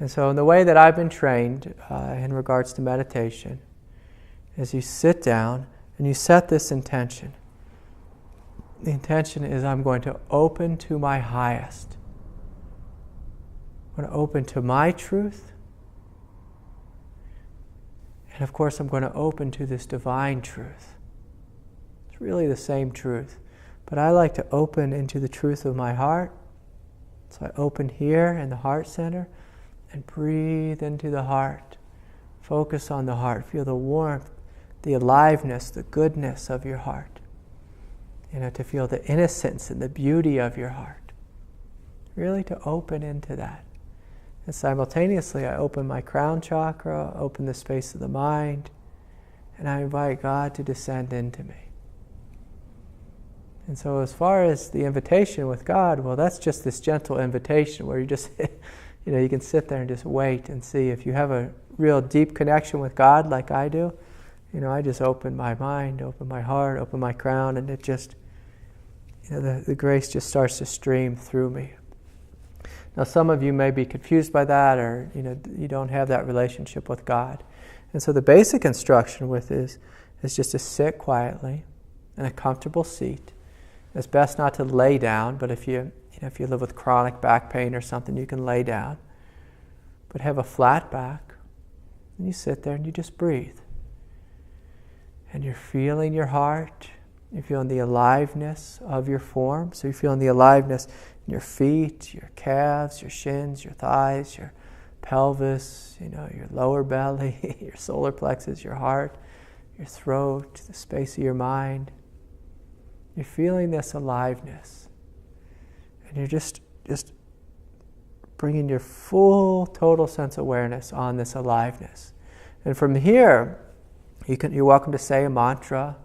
And so in the way that I've been trained in regards to meditation is you sit down and you set this intention. The intention is I'm going to open to my highest. I'm going to open to my truth. And of course I'm going to open to this divine truth. It's really the same truth. But I like to open into the truth of my heart. So I open here in the heart center and breathe into the heart. Focus on the heart. Feel the warmth, the aliveness, the goodness of your heart. To feel the innocence and the beauty of your heart. Really to open into that. And simultaneously I open my crown chakra, open the space of the mind, and I invite God to descend into me. And so as far as the invitation with God, well, that's just this gentle invitation where you just, you can sit there and just wait and see. If you have a real deep connection with God like I do, I just open my mind, open my heart, open my crown, and it just, the grace just starts to stream through me. Now some of you may be confused by that, or you don't have that relationship with God. And so the basic instruction with is just to sit quietly in a comfortable seat. It's best not to lay down, but if you live with chronic back pain or something, you can lay down. But have a flat back, and you sit there and you just breathe. And you're feeling your heart, you're feeling the aliveness of your form. So you're feeling the aliveness in your feet, your calves, your shins, your thighs, your pelvis, your lower belly, your solar plexus, your heart, your throat, the space of your mind. You're feeling this aliveness. And you're just bringing your full, total sense awareness on this aliveness. And from here, you're welcome to say a mantra.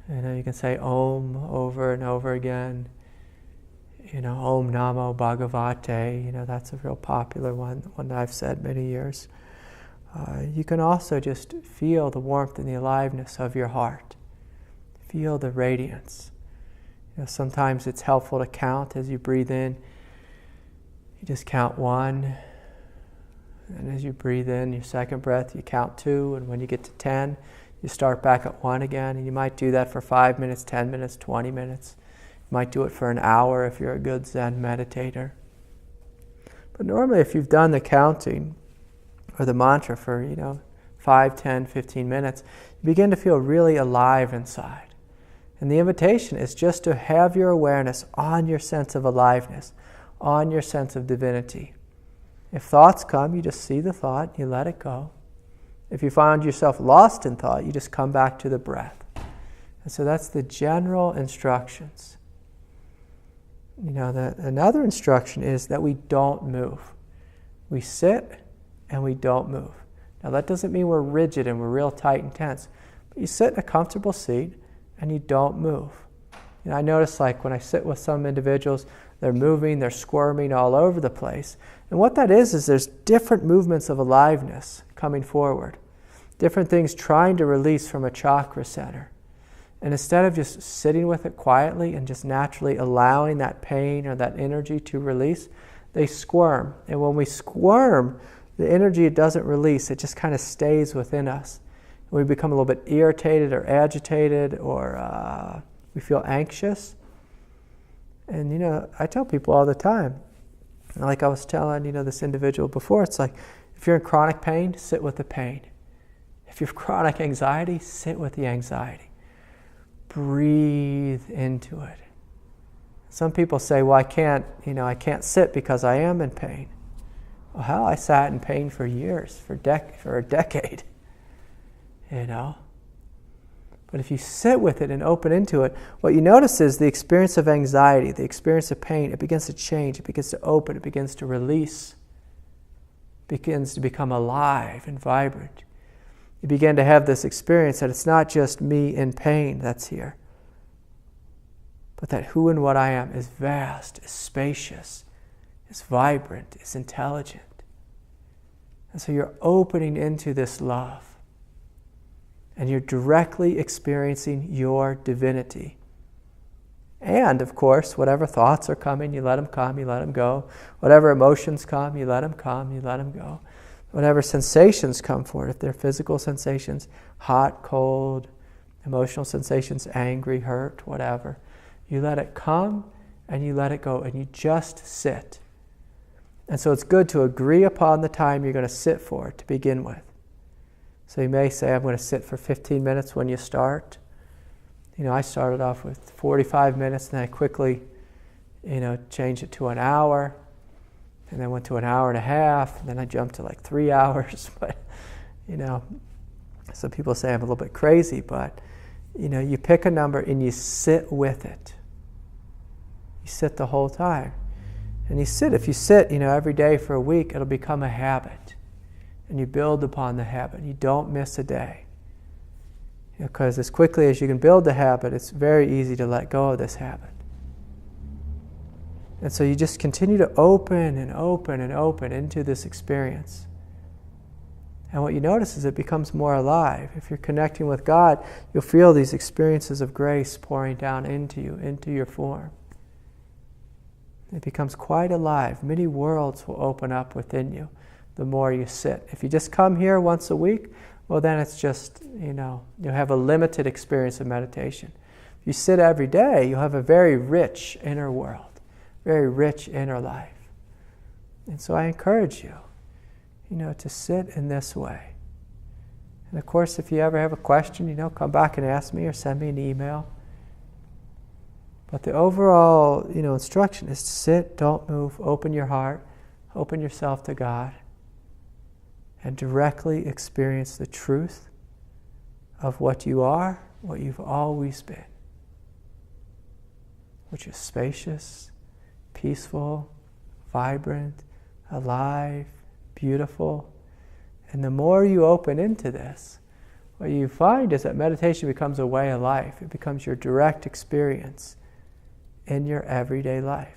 You can say Om over and over again. Om Namo Bhagavate. That's a real popular one that I've said many years. You can also just feel the warmth and the aliveness of your heart. Feel the radiance. Sometimes it's helpful to count as you breathe in. You just count 1. And as you breathe in your second breath, you count 2. And when you get to 10, you start back at 1 again. And you might do that for 5 minutes, 10 minutes, 20 minutes. You might do it for an hour if you're a good Zen meditator. But normally if you've done the counting or the mantra for, 5, 10, 15 minutes, you begin to feel really alive inside. And the invitation is just to have your awareness on your sense of aliveness, on your sense of divinity. If thoughts come, you just see the thought, you let it go. If you find yourself lost in thought, you just come back to the breath. And so that's the general instructions. Another instruction is that we don't move. We sit and we don't move. Now that doesn't mean we're rigid and we're real tight and tense. But you sit in a comfortable seat and you don't move. I notice when I sit with some individuals, they're moving, they're squirming all over the place. And what that is there's different movements of aliveness coming forward. Different things trying to release from a chakra center. And instead of just sitting with it quietly and just naturally allowing that pain or that energy to release, they squirm. And when we squirm, the energy doesn't release, it just kind of stays within us. And we become a little bit irritated or agitated, or we feel anxious. And I tell people all the time, like I was telling this individual before, it's like if you're in chronic pain, sit with the pain. If you have chronic anxiety, sit with the anxiety. Breathe into it. Some people say, well, I can't sit because I am in pain. Well, hell, I sat in pain for years, for a decade. But if you sit with it and open into it, what you notice is the experience of anxiety, the experience of pain, it begins to change, it begins to open, it begins to release, begins to become alive and vibrant. You begin to have this experience that it's not just me in pain that's here, but that who and what I am is vast, is spacious, is vibrant, is intelligent. And so you're opening into this love. And you're directly experiencing your divinity. And, of course, whatever thoughts are coming, you let them come, you let them go. Whatever emotions come, you let them come, you let them go. Whatever sensations come forward, if they're physical sensations, hot, cold, emotional sensations, angry, hurt, whatever, you let it come and you let it go, and you just sit. And so it's good to agree upon the time you're going to sit for to begin with. So you may say, I'm going to sit for 15 minutes when you start. I started off with 45 minutes, and then I quickly, changed it to an hour, and then went to an hour and a half, and then I jumped to like 3 hours. But, some people say I'm a little bit crazy, but, you pick a number and you sit with it. You sit the whole time. And if you sit, every day for a week, it'll become a habit. And you build upon the habit. You don't miss a day. Because as quickly as you can build the habit, it's very easy to let go of this habit. And so you just continue to open and open and open into this experience. And what you notice is it becomes more alive. If you're connecting with God, you'll feel these experiences of grace pouring down into you, into your form. It becomes quite alive. Many worlds will open up within you the more you sit. If you just come here once a week, well, then it's just, you'll have a limited experience of meditation. If you sit every day, you'll have a very rich inner world, very rich inner life. And so I encourage you, to sit in this way. And of course, if you ever have a question, come back and ask me or send me an email. But the overall, instruction is to sit, don't move, open your heart, open yourself to God, and directly experience the truth of what you are, what you've always been, which is spacious, peaceful, vibrant, alive, beautiful. And the more you open into this, what you find is that meditation becomes a way of life. It becomes your direct experience in your everyday life.